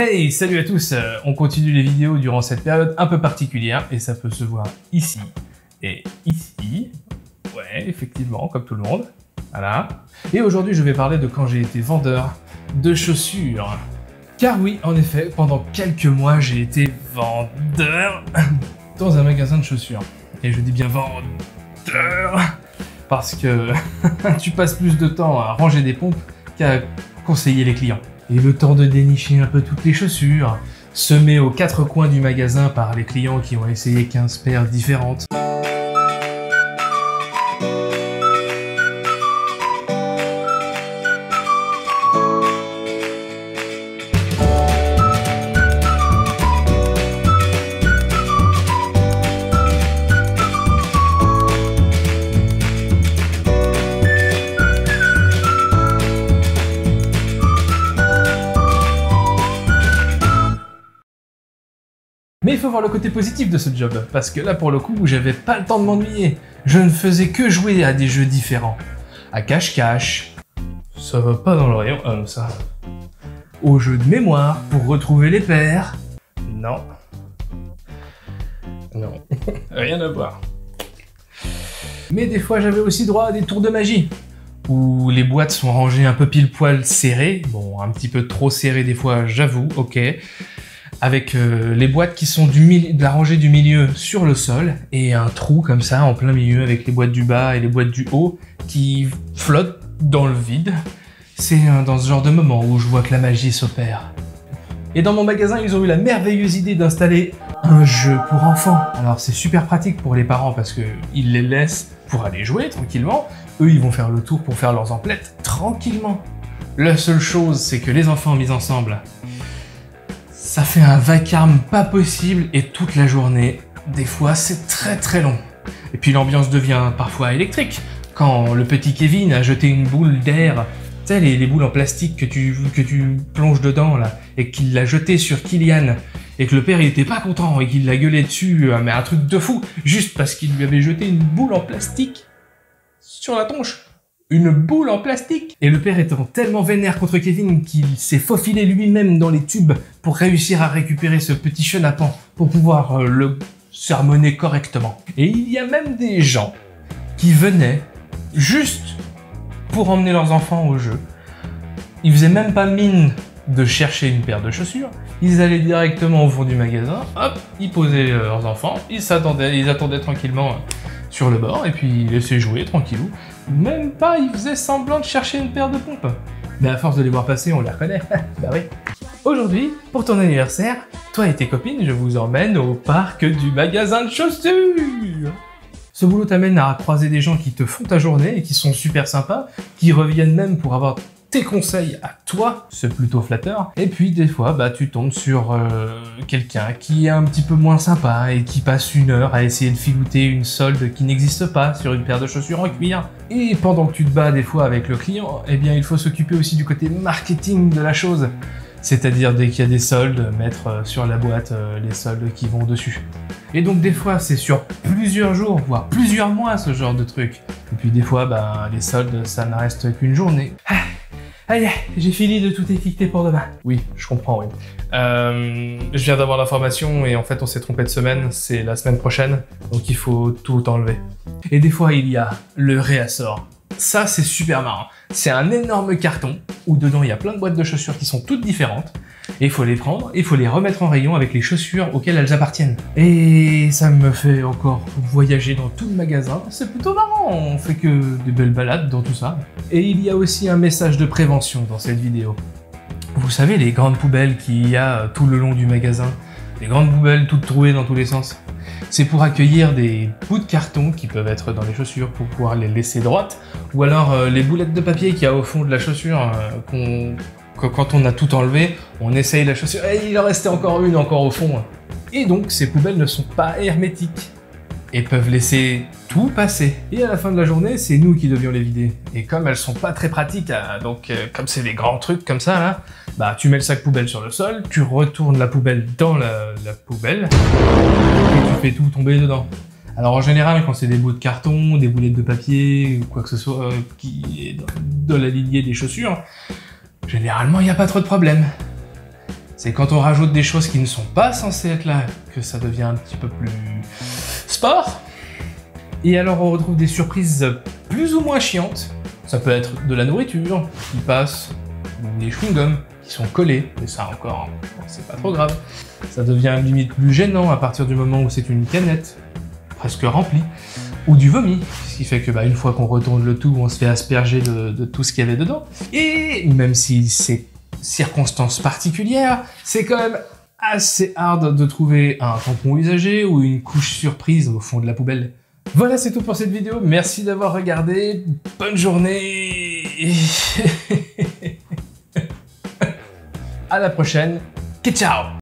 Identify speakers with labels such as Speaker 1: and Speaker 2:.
Speaker 1: Hey, salut à tous, on continue les vidéos durant cette période un peu particulière et ça peut se voir ici et ici. Ouais, effectivement, comme tout le monde. Voilà. Et aujourd'hui, je vais parler de quand j'ai été vendeur de chaussures. Car oui, en effet, pendant quelques mois, j'ai été vendeur dans un magasin de chaussures. Et je dis bien vendeur parce que tu passes plus de temps à ranger des pompes qu'à conseiller les clients. Et le temps de dénicher un peu toutes les chaussures, semées aux quatre coins du magasin par les clients qui ont essayé 15 paires différentes. Mais il faut voir le côté positif de ce job, parce que là pour le coup, j'avais pas le temps de m'ennuyer. Je ne faisais que jouer à des jeux différents. À cache-cache, ça va pas dans le rayon, ça. Aux jeux de mémoire, pour retrouver les paires. Non. Non, rien à voir. Mais des fois j'avais aussi droit à des tours de magie, où les boîtes sont rangées un peu pile poil serrées, bon un petit peu trop serrées des fois j'avoue, ok, avec les boîtes qui sont de la rangée du milieu sur le sol, et un trou comme ça en plein milieu avec les boîtes du bas et les boîtes du haut qui flottent dans le vide. C'est dans ce genre de moment où je vois que la magie s'opère. Et dans mon magasin, ils ont eu la merveilleuse idée d'installer un jeu pour enfants. Alors c'est super pratique pour les parents parce qu'ils les laissent pour aller jouer tranquillement. Eux, ils vont faire le tour pour faire leurs emplettes tranquillement. La seule chose, c'est que les enfants mis ensemble, ça fait un vacarme pas possible et toute la journée, des fois c'est très très long. Et puis l'ambiance devient parfois électrique. Quand le petit Kevin a jeté une boule d'air, tu sais les boules en plastique que tu plonges dedans là, et qu'il l'a jeté sur Kylian, et que le père il était pas content et qu'il l'a gueulé dessus, mais un truc de fou, juste parce qu'il lui avait jeté une boule en plastique sur la tronche. Une boule en plastique. Et le père étant tellement vénère contre Kevin qu'il s'est faufilé lui-même dans les tubes pour réussir à récupérer ce petit chenapan pour pouvoir le sermonner correctement. Et il y a même des gens qui venaient juste pour emmener leurs enfants au jeu. Ils faisaient même pas mine de chercher une paire de chaussures. Ils allaient directement au fond du magasin, hop, ils posaient leurs enfants, ils attendaient tranquillement sur le bord et puis ils laissaient jouer tranquillou. Même pas, ils faisaient semblant de chercher une paire de pompes. Mais à force de les voir passer, on les reconnaît. Bah oui. Aujourd'hui, pour ton anniversaire, toi et tes copines, je vous emmène au parc du magasin de chaussures. Ce boulot t'amène à croiser des gens qui te font ta journée et qui sont super sympas, qui reviennent même pour avoir tes conseils à toi, c'est plutôt flatteur. Et puis des fois, bah tu tombes sur quelqu'un qui est un petit peu moins sympa et qui passe une heure à essayer de filouter une solde qui n'existe pas sur une paire de chaussures en cuir. Et pendant que tu te bats des fois avec le client, eh bien il faut s'occuper aussi du côté marketing de la chose. C'est-à-dire dès qu'il y a des soldes, mettre sur la boîte les soldes qui vont dessus. Et donc des fois c'est sur plusieurs jours, voire plusieurs mois ce genre de truc. Et puis des fois, bah, les soldes ça ne reste qu'une journée. Allez, j'ai fini de tout étiqueter pour demain. Oui, je comprends, oui. Je viens d'avoir l'information et en fait on s'est trompé de semaine, c'est la semaine prochaine, donc il faut tout enlever. Et des fois il y a le réassort. Ça c'est super marrant. C'est un énorme carton où dedans il y a plein de boîtes de chaussures qui sont toutes différentes. Et il faut les prendre, il faut les remettre en rayon avec les chaussures auxquelles elles appartiennent. Et ça me fait encore voyager dans tout le magasin. C'est plutôt marrant, on fait que de belles balades dans tout ça. Et il y a aussi un message de prévention dans cette vidéo. Vous savez les grandes poubelles qu'il y a tout le long du magasin? Les grandes poubelles toutes trouées dans tous les sens. C'est pour accueillir des bouts de carton qui peuvent être dans les chaussures pour pouvoir les laisser droites. Ou alors les boulettes de papier qu'il y a au fond de la chaussure que quand on a tout enlevé, on essaye la chaussure et il en restait encore une au fond. Et donc ces poubelles ne sont pas hermétiques et peuvent laisser tout passer. Et à la fin de la journée, c'est nous qui devions les vider. Et comme elles sont pas très pratiques, comme c'est des grands trucs comme ça là, bah tu mets le sac poubelle sur le sol, tu retournes la poubelle dans la poubelle et tu fais tout tomber dedans. Alors en général, quand c'est des bouts de carton, des boulettes de papier ou quoi que ce soit qui est dans la lignée des chaussures, généralement il n'y a pas trop de problème. C'est quand on rajoute des choses qui ne sont pas censées être là que ça devient un petit peu plus sport. Et alors on retrouve des surprises plus ou moins chiantes. Ça peut être de la nourriture qui passe, ou des chewing-gums qui sont collés, mais ça encore, c'est pas trop grave. Ça devient limite plus gênant à partir du moment où c'est une canette presque remplie, ou du vomi, ce qui fait que une fois qu'on retourne le tout, on se fait asperger de tout ce qu'il y avait dedans. Et même si c'est circonstances particulières, c'est quand même assez hard de trouver un tampon usagé ou une couche surprise au fond de la poubelle. Voilà, c'est tout pour cette vidéo. Merci d'avoir regardé. Bonne journée. À la prochaine. Ciao.